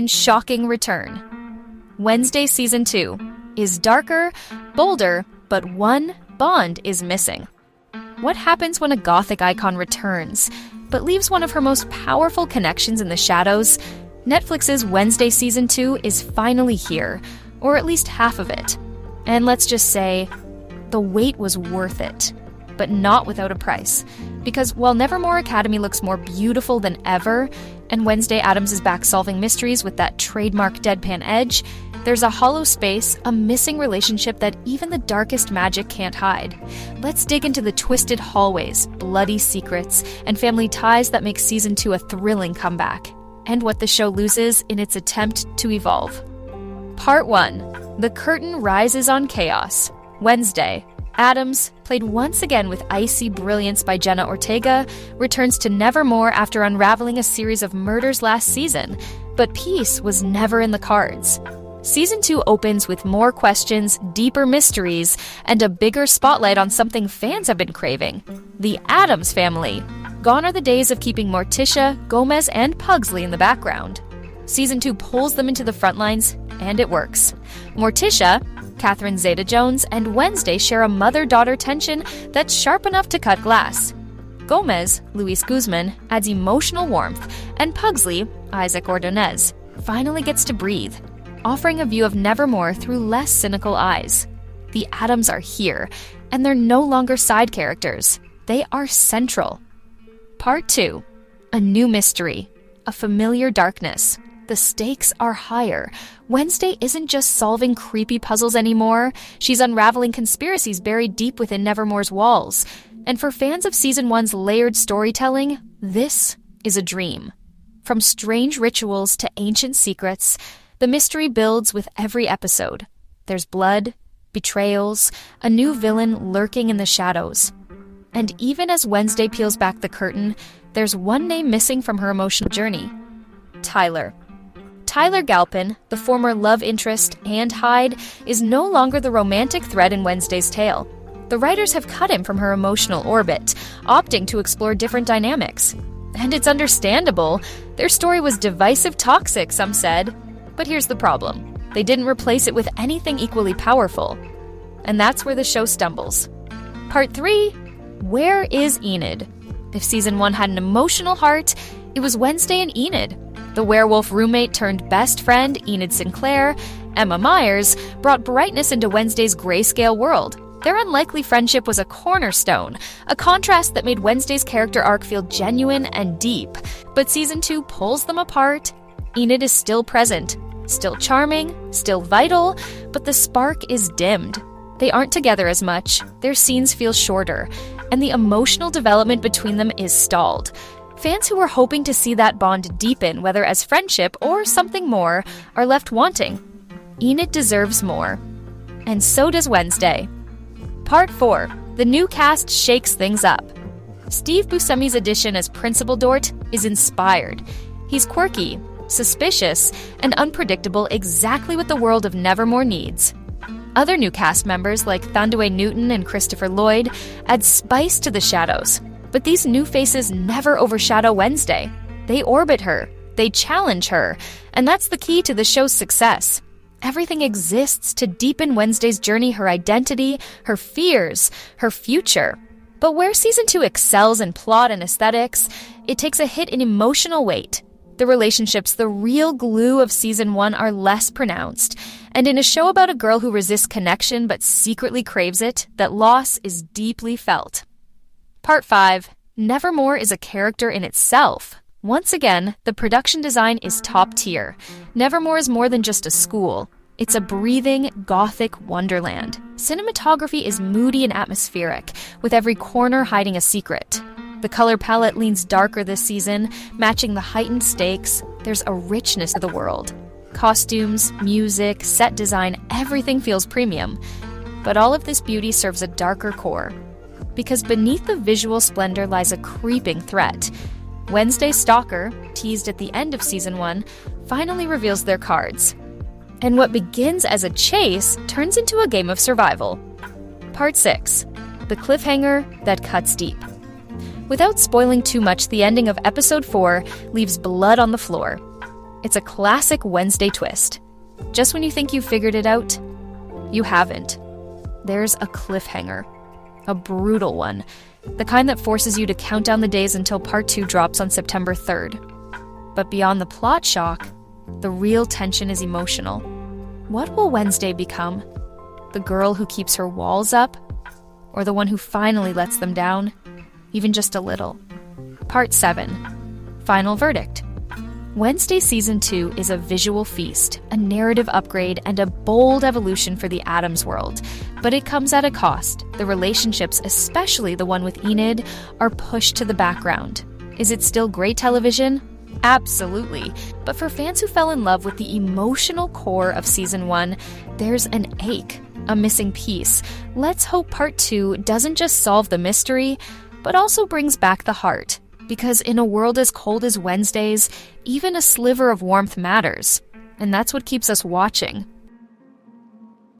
and shocking return. Wednesday Season 2 is darker, bolder, but one bond is missing. What happens when a gothic icon returns, but leaves one of her most powerful connections in the shadows? Netflix's Wednesday Season 2 is finally here, or at least half of it. And let's just say, the wait was worth it, but not without a price. Because while Nevermore Academy looks more beautiful than ever, and Wednesday Addams is back solving mysteries with that trademark deadpan edge, there's a hollow space, a missing relationship that even the darkest magic can't hide. Let's dig into the twisted hallways, bloody secrets, and family ties that make Season 2 a thrilling comeback, and what the show loses in its attempt to evolve. Part 1. The curtain rises on chaos. Wednesday. Addams, played once again with icy brilliance by Jenna Ortega, returns to Nevermore after unraveling a series of murders last season, but peace was never in the cards. Season 2 opens with more questions, deeper mysteries, and a bigger spotlight on something fans have been craving: the Addams family. Gone are the days of keeping Morticia, Gomez, and Pugsley in the background. Season 2 pulls them into the front lines, and it works. Morticia, Catherine Zeta-Jones, and Wednesday share a mother-daughter tension that's sharp enough to cut glass. Gomez, Luis Guzman, adds emotional warmth, and Pugsley, Isaac Ordonez, finally gets to breathe, offering a view of Nevermore through less cynical eyes. The Addams are here, and they're no longer side characters. They are central. Part 2. A new mystery. A familiar darkness. The stakes are higher. Wednesday isn't just solving creepy puzzles anymore. She's unraveling conspiracies buried deep within Nevermore's walls. And for fans of Season 1's layered storytelling, this is a dream. From strange rituals to ancient secrets, the mystery builds with every episode. There's blood, betrayals, a new villain lurking in the shadows. And even as Wednesday peels back the curtain, there's one name missing from her emotional journey: Tyler. Tyler Galpin, the former love interest and Hyde, is no longer the romantic thread in Wednesday's tale. The writers have cut him from her emotional orbit, opting to explore different dynamics. And it's understandable. Their story was divisive toxic, some said. But here's the problem. They didn't replace it with anything equally powerful. And that's where the show stumbles. Part 3. Where is Enid? If Season 1 had an emotional heart, it was Wednesday and Enid. The werewolf roommate turned best friend, Enid Sinclair, Emma Myers, brought brightness into Wednesday's grayscale world. Their unlikely friendship was a cornerstone, a contrast that made Wednesday's character arc feel genuine and deep. But Season 2 pulls them apart. Enid is still present, still charming, still vital, but the spark is dimmed. They aren't together as much, their scenes feel shorter, and the emotional development between them is stalled. Fans who were hoping to see that bond deepen, whether as friendship or something more, are left wanting. Enid deserves more. And so does Wednesday. Part 4. The new cast shakes things up. Steve Buscemi's addition as Principal Dort is inspired. He's quirky, suspicious, and unpredictable, exactly what the world of Nevermore needs. Other new cast members like Thanduwe Newton and Christopher Lloyd add spice to the shadows. But these new faces never overshadow Wednesday. They orbit her, they challenge her, and that's the key to the show's success. Everything exists to deepen Wednesday's journey, her identity, her fears, her future. But where Season 2 excels in plot and aesthetics, it takes a hit in emotional weight. The relationships, the real glue of Season 1, are less pronounced. And in a show about a girl who resists connection but secretly craves it, that loss is deeply felt. Part 5. Nevermore is a character in itself. Once again, the production design is top tier. Nevermore is more than just a school. It's a breathing, gothic wonderland. Cinematography is moody and atmospheric, with every corner hiding a secret. The color palette leans darker this season, matching the heightened stakes. There's a richness to the world. Costumes, music, set design, everything feels premium. But all of this beauty serves a darker core. Because beneath the visual splendor lies a creeping threat. Wednesday's stalker, teased at the end of Season 1, finally reveals their cards. And what begins as a chase turns into a game of survival. Part 6. The cliffhanger that cuts deep. Without spoiling too much, the ending of Episode 4 leaves blood on the floor. It's a classic Wednesday twist. Just when you think you've figured it out, you haven't. There's a cliffhanger. A brutal one. The kind that forces you to count down the days until part 2 drops on September 3rd. But beyond the plot shock, the real tension is emotional. What will Wednesday become? The girl who keeps her walls up? Or the one who finally lets them down? Even just a little. Part 7. Final verdict. Wednesday Season 2 is a visual feast, a narrative upgrade, and a bold evolution for the Addams world. But it comes at a cost. The relationships, especially the one with Enid, are pushed to the background. Is it still great television? Absolutely. But for fans who fell in love with the emotional core of Season 1, there's an ache, a missing piece. Let's hope Part 2 doesn't just solve the mystery, but also brings back the heart. Because in a world as cold as Wednesday's, even a sliver of warmth matters. And that's what keeps us watching.